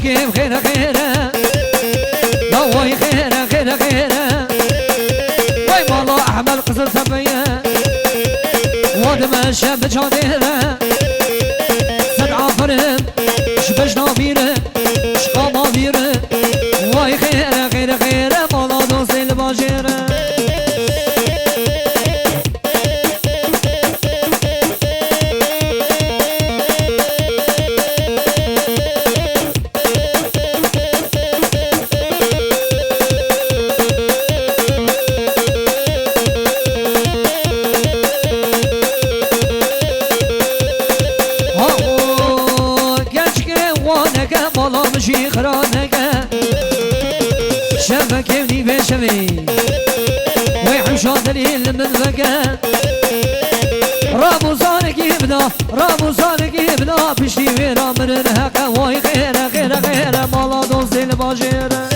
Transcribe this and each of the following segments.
بشكي خير خيره يا وي خيره خيره خيره وي مالا احمد قصر سبيه وادم الشاب جاديره سد عفرم شبش نابيره شقا مابيره وي خيره خيره خيره مالا دوسي الباجيره مشي خرانك شبك ابني بشمي ويحشاد الليل من فقا رابو صارك يبنا رابو صارك يبنا بشي ويرا من الهقا وي خيره خيره خيره مالا دوسي الباجيره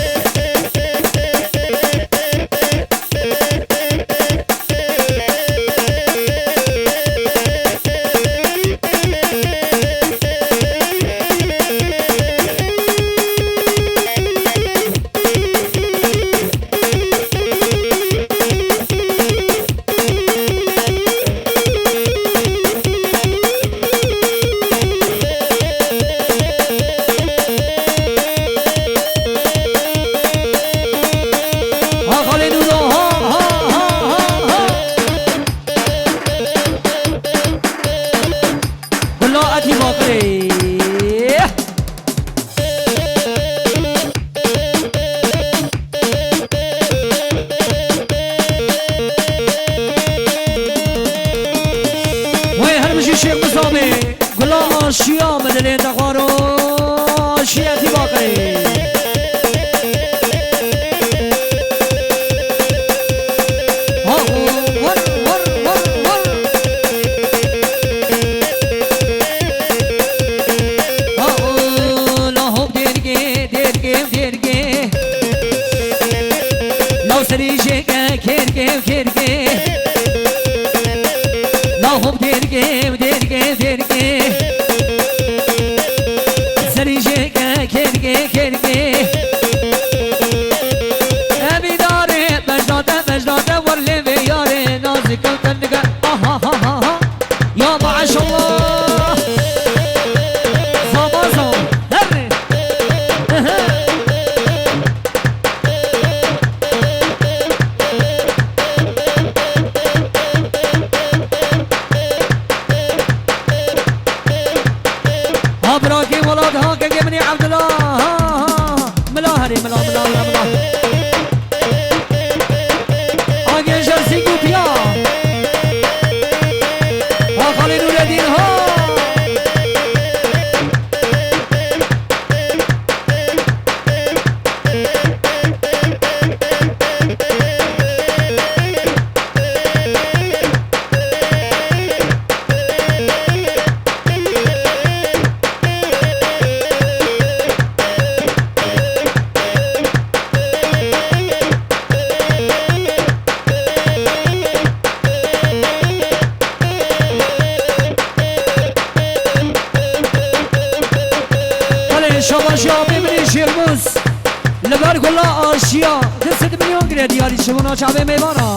شیا مدل تقوارو شیا تی باقی لاهم درگه درگه درگه لاو سریجه کرگه کرگه لاهم درگه درگه درگه كركي أبي داري مجناته مجناته ورلي بياري نازك الكنقة يا ما شاء الله صبازو دري أبراكي ولاد هاك جبني عبد الله ملاهري ملا ملا ملا آگه جرسی گوپیا آخالی نور الدین ها شباشا ببینی شیرموز لبر گلا آشیا 10 میلیون گره دیاری شمونا چابه میوانا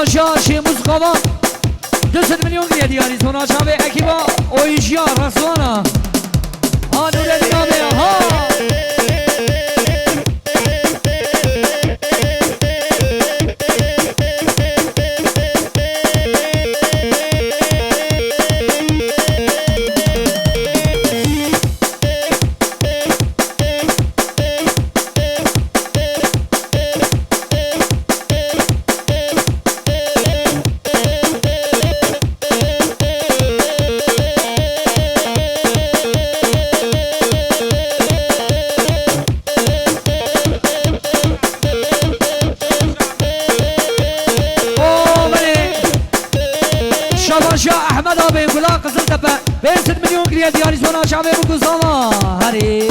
شماشا شی موسیقا 200 میلیون گریه دیاری سونا شابه اکیبا اویشیا رسوانا ها نوره دیگه ها دیاری سونا شعبه بگو ساما هری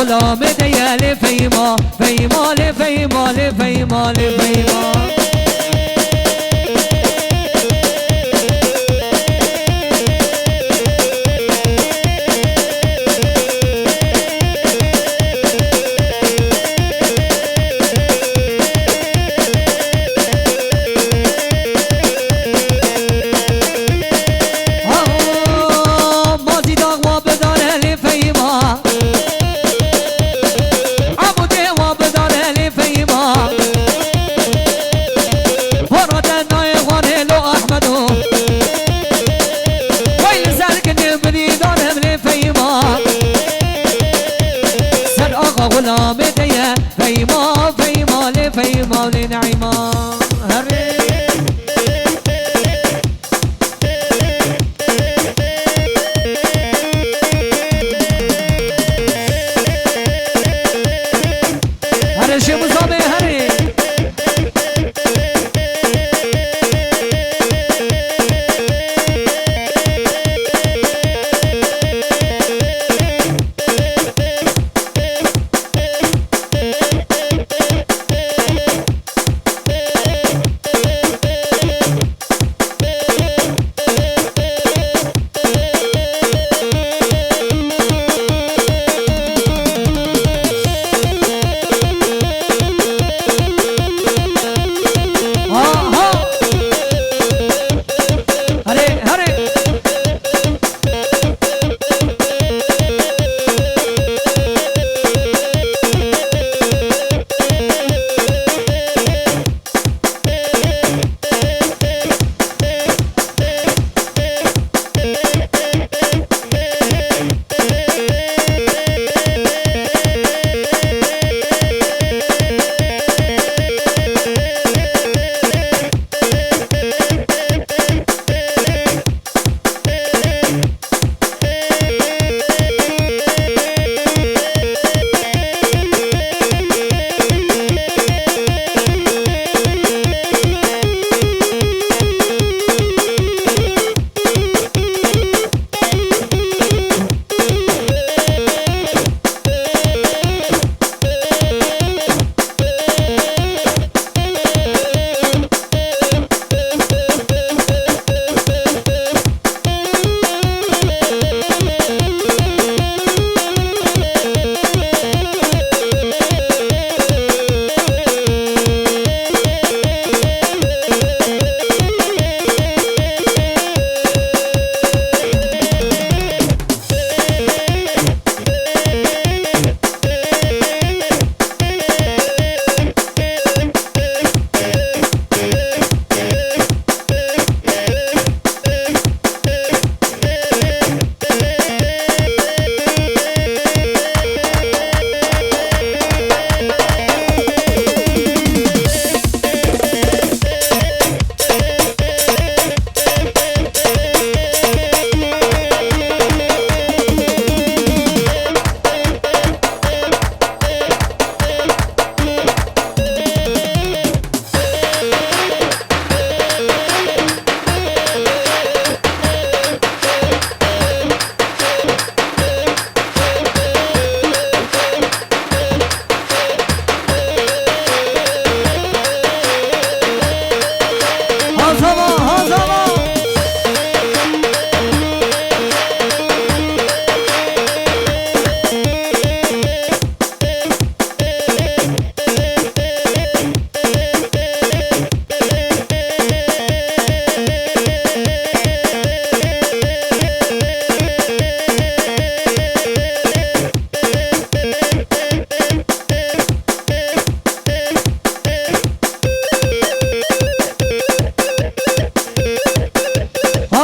غلام دیال فیما فیما فیما فیما فیما غلام دیا فیما فیما فیما نعیما هره هره شی مزامه هره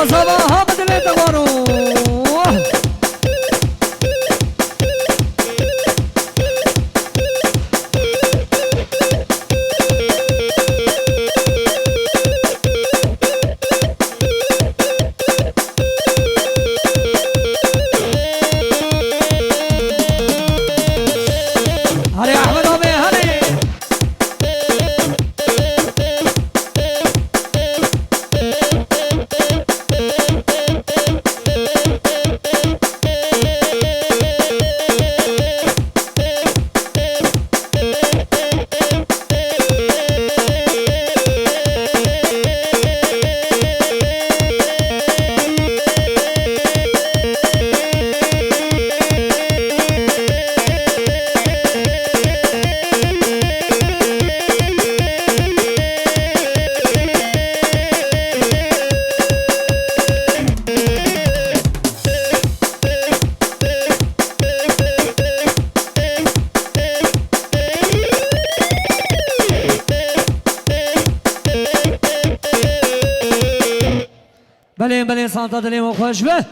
صباها بدل تغورو هري احمد ابي هري بله بله سانتا دلیم خوش به